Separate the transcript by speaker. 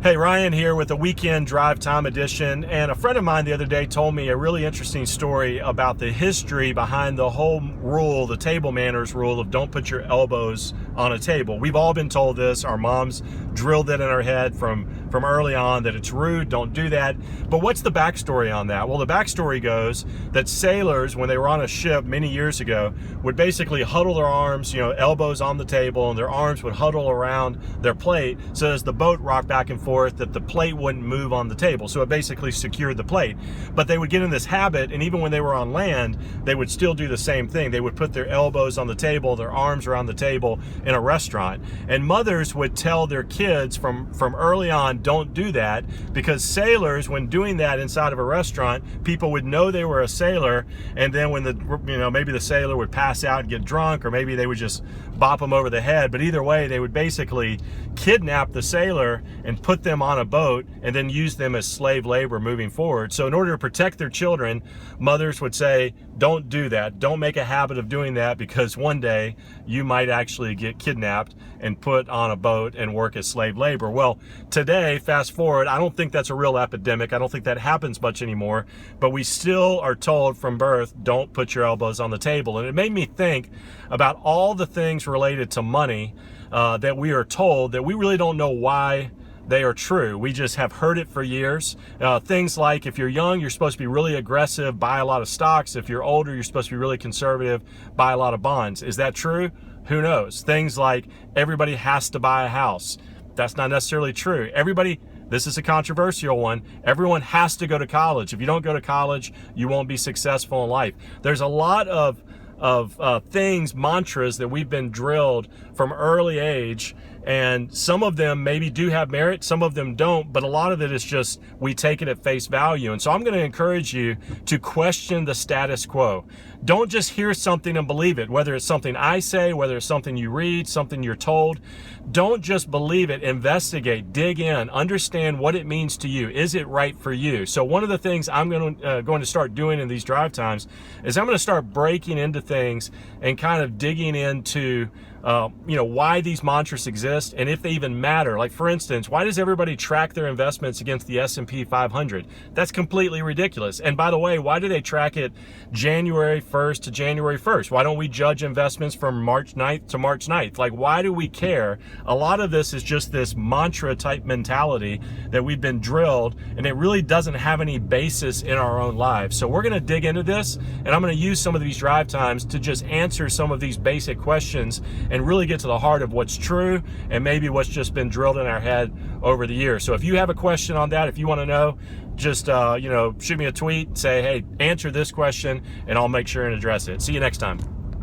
Speaker 1: Hey, Ryan here with a weekend drive time edition. And a friend of mine the other day told me a really interesting story about the history behind the whole rule, the table manners rule of don't put your elbows on a table. We've all been told this. Our moms drilled it in our head from early on that it's rude, don't do that. But what's the backstory on that? Well, the backstory goes that sailors, when they were on a ship many years ago, would basically huddle their arms, elbows on the table, and their arms would huddle around their plate. So as the boat rocked back and forth, that the plate wouldn't move on the table. So it basically secured the plate. But they would get in this habit, and even when they were on land, they would still do the same thing. They would put their elbows on the table, their arms around the table in a restaurant. And mothers would tell their kids from early on, don't do that, because sailors, when doing that inside of a restaurant, people would know they were a sailor, and then when maybe the sailor would pass out and get drunk, or maybe they would just bop them over the head, but either way, they would basically kidnap the sailor and put them on a boat and then use them as slave labor moving forward. So in order to protect their children, mothers would say, don't do that. Don't make a habit of doing that, because one day you might actually get kidnapped and put on a boat and work as slave labor. Well, today, fast forward, I don't think that's a real epidemic. I don't think that happens much anymore, but we still are told from birth, don't put your elbows on the table. And it made me think about all the things related to money that we are told that we really don't know why they are true. We just have heard it for years. Things like, if you're young, you're supposed to be really aggressive, buy a lot of stocks. If you're older, you're supposed to be really conservative, buy a lot of bonds. Is that true? Who knows? Things like everybody has to buy a house. That's not necessarily true. This is a controversial one. Everyone has to go to college. If you don't go to college, you won't be successful in life. There's a lot of things, mantras that we've been drilled from early age, and some of them maybe do have merit, some of them don't, but a lot of it is just we take it at face value. And so I'm going to encourage you to question the status quo. Don't just hear something and believe it, whether it's something I say, whether it's something you read, something you're told. Don't just believe it. Investigate, dig in, understand what it means to you. Is it right for you? So one of the things I'm going to start doing in these drive times is I'm going to start breaking into things and kind of digging into why these mantras exist and if they even matter. Like, for instance, why does everybody track their investments against the S&P 500? That's completely ridiculous. And by the way, why do they track it January 1st to January 1st? Why don't we judge investments from March 9th to March 9th? Like, why do we care? A lot of this is just this mantra type mentality that we've been drilled, and it really doesn't have any basis in our own lives. So we're going to dig into this, and I'm going to use some of these drive times to just answer some of these basic questions and really get to the heart of what's true and maybe what's just been drilled in our head over the years. So if you have a question on that, if you want to know, just shoot me a tweet, say, hey, answer this question, and I'll make sure and address it. See you next time.